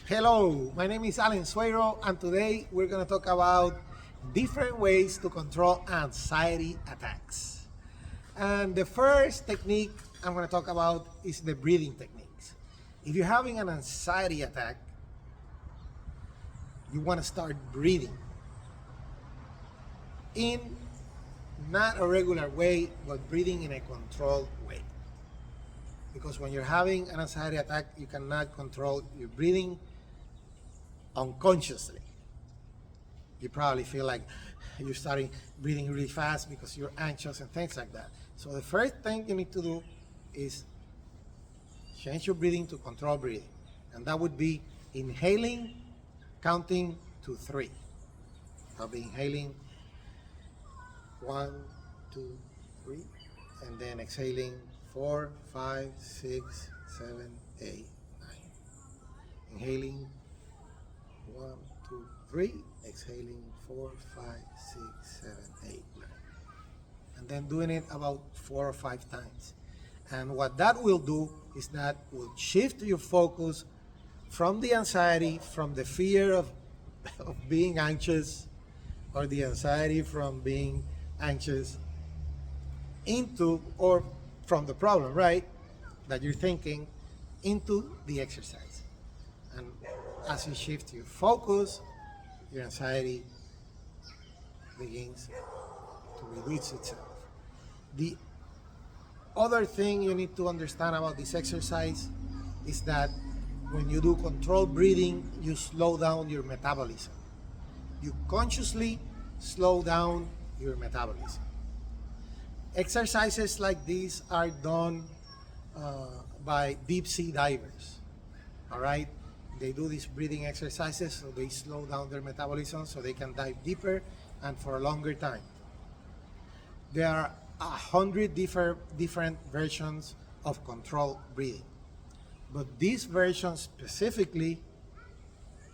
Hello, my name is Alan Suero, and today we're going to talk about different ways to control anxiety attacks. And the first technique I'm going to talk about is the breathing techniques. If you're having an anxiety attack, you want to start breathing in not a regular way, but breathing in a controlled way. Because when you're having an anxiety attack, you cannot control your breathing unconsciously. You probably feel like you're starting breathing really fast because you're anxious and things like that. So the first thing you need to do is change your breathing to controlled breathing. And that would be inhaling, counting to 3. I'll be inhaling 1, 2, 3, and then exhaling 4, 5, 6, 7, 8, 9. Inhaling 1, 2, 3, exhaling 4, 5, 6, 7, 8, 9. And then doing it about 4 or 5 times. And what that will do is that will shift your focus from the anxiety, from the fear of being anxious, or the anxiety from being anxious into, or from the problem, right, that you're thinking, into the exercise. And as you shift your focus, your anxiety begins to reduce itself. The other thing you need to understand about this exercise is that when you do controlled breathing, you slow down your metabolism. You consciously slow down your metabolism. Exercises like these are done by deep sea divers. All right? They do these breathing exercises so they slow down their metabolism so they can dive deeper and for a longer time. There are 100 different versions of controlled breathing. But this version specifically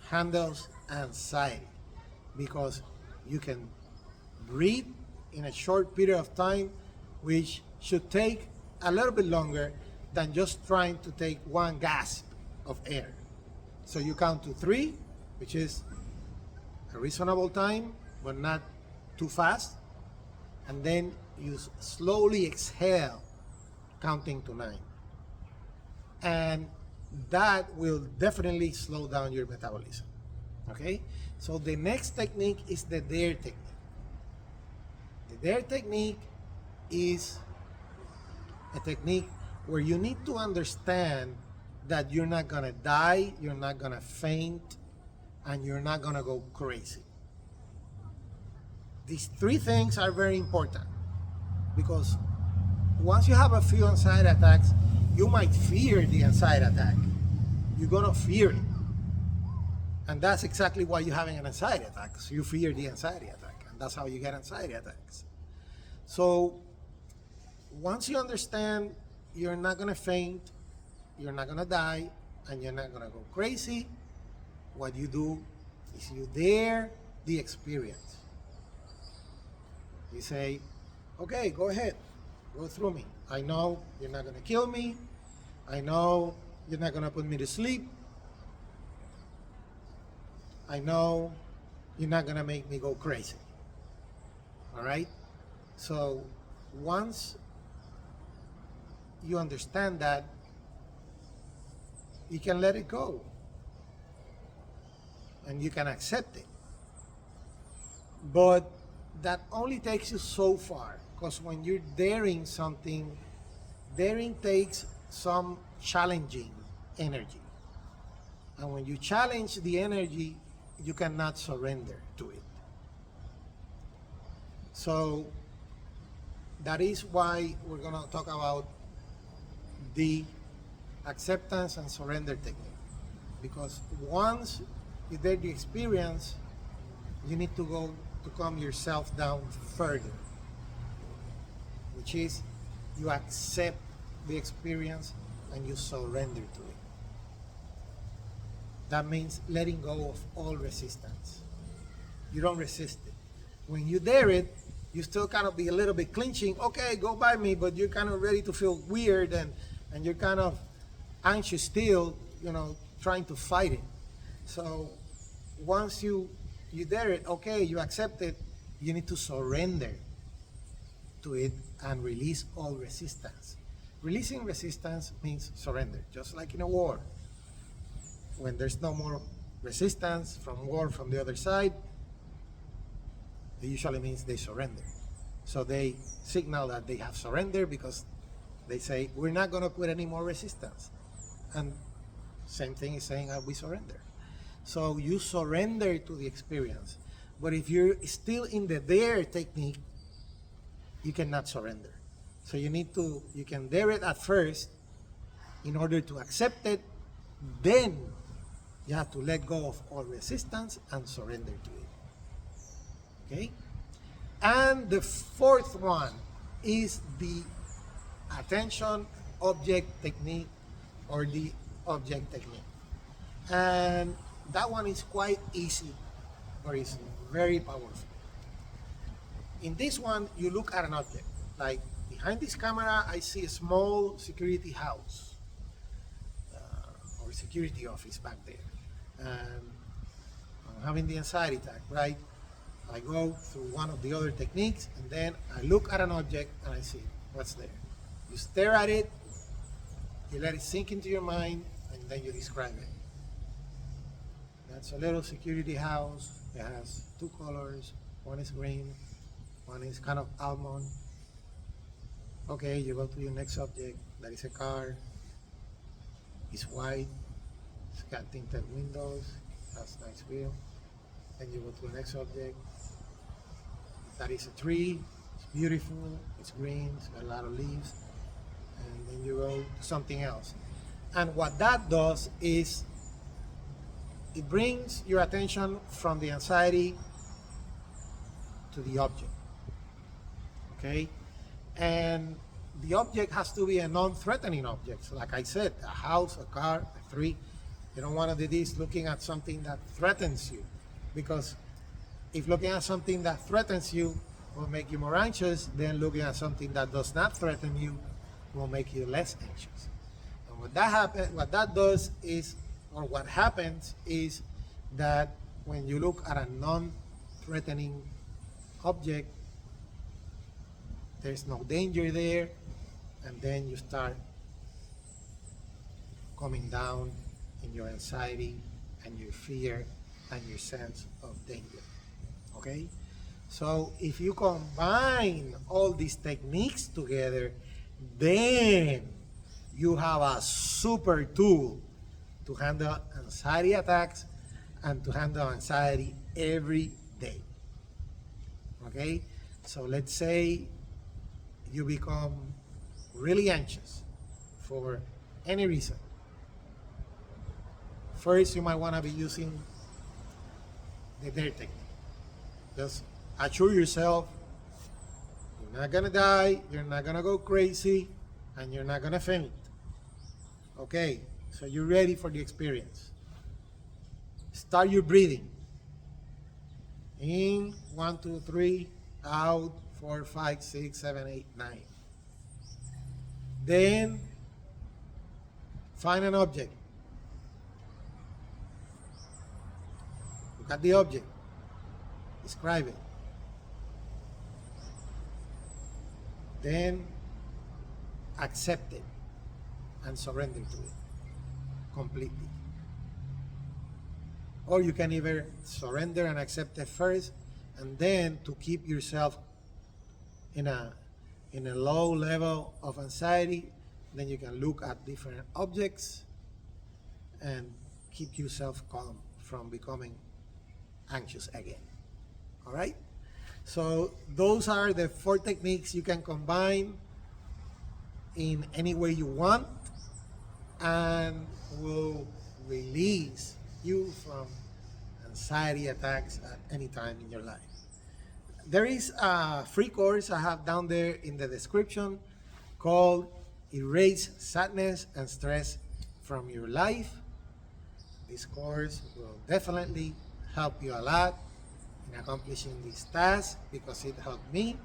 handles anxiety because you can breathe in a short period of time, which should take a little bit longer than just trying to take one gasp of air. So you count to 3, which is a reasonable time, but not too fast. And then you slowly exhale, counting to 9. And that will definitely slow down your metabolism. Okay? So the next technique is the DARE technique. The DARE technique is a technique where you need to understand that you're not gonna die, you're not gonna faint, and you're not gonna go crazy. These 3 things are very important because once you have a few anxiety attacks, you might fear the anxiety attack. You're gonna fear it. And that's exactly why you're having an anxiety attack. So you fear the anxiety attack, and that's how you get anxiety attacks. So once you understand you're not gonna faint, you're not gonna die, and you're not gonna go crazy, what you do is you dare the experience. You say, okay, go ahead, go through me. I know you're not gonna kill me. I know you're not gonna put me to sleep. I know you're not gonna make me go crazy. All right? So once you understand that, you can let it go and you can accept it. But that only takes you so far, because when you're daring something, daring takes some challenging energy. And when you challenge the energy, you cannot surrender to it. So that is why we're going to talk about the acceptance and surrender technique. Because once you dare the experience, you need to go to calm yourself down further, which is you accept the experience and you surrender to it. That means letting go of all resistance. You don't resist it. When you dare it, you still kind of be a little bit clinching. Okay, go by me, but you're kind of ready to feel weird and you're kind of anxious still, trying to fight it. So once you dare it, okay, you accept it, you need to surrender to it and release all resistance. Releasing resistance means surrender, just like in a war. When there's no more resistance from war from the other side, it usually means they surrender. So they signal that they have surrendered because they say, we're not going to put any more resistance. And same thing is saying, we surrender. So you surrender to the experience. But if you're still in the dare technique, you cannot surrender. So you can dare it at first in order to accept it. Then you have to let go of all resistance and surrender to it. Okay? And the fourth one is the attention object technique, or the object technique. And that one is quite easy, but it's very powerful. In this one, you look at an object. Like behind this camera, I see a small security house or security office back there. And I'm having the anxiety attack, right? I go through one of the other techniques, and then I look at an object and I see what's there. You stare at it, you let it sink into your mind, and then you describe it. That's a little security house. It has two colors. One is green, one is kind of almond. Okay, you go to your next object. That is a car. It's white. It's got tinted windows. Has nice wheel. Then you go to the next object. That is a tree. It's beautiful. It's green. It's got a lot of leaves. And then you go to something else. And what that does is it brings your attention from the anxiety to the object. Okay? And the object has to be a non-threatening object. So like I said, a house, a car, a tree. You don't want to do this looking at something that threatens you, because if looking at something that threatens you will make you more anxious, then looking at something that does not threaten you will make you less anxious. And what happens is that when you look at a non-threatening object, there's no danger there, and then you start coming down in your anxiety and your fear and your sense of danger. Okay? So if you combine all these techniques together, then you have a super tool to handle anxiety attacks and to handle anxiety every day. Okay? So let's say you become really anxious for any reason. First, you might want to be using the DARE technique. Just assure yourself you're not going to die, you're not going to go crazy, and you're not going to faint. Okay, so you're ready for the experience. Start your breathing. In, 1, 2, 3, out, 4, 5, 6, 7, 8, 9. Then find an object. Look at the object. Describe it. Then accept it and surrender to it completely. Or you can either surrender and accept it first, and then to keep yourself in a low level of anxiety, then you can look at different objects and keep yourself calm from becoming anxious again. All right? So those are the 4 techniques you can combine in any way you want, and will release you from anxiety attacks at any time in your life. There is a free course I have down there in the description called Erase Sadness and Stress from Your Life. This course will definitely help you a lot in accomplishing this task, because it helped me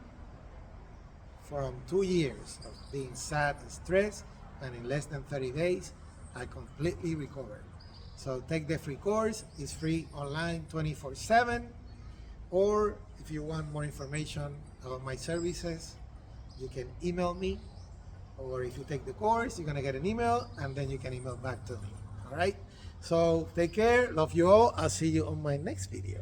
from 2 years of being sad and stressed, and in less than 30 days, I completely recovered. So take the free course. It's free online 24/7. Or if you want more information about my services, you can email me. Or if you take the course, you're gonna get an email and then you can email back to me. All right? So take care. Love you all. I'll see you on my next video.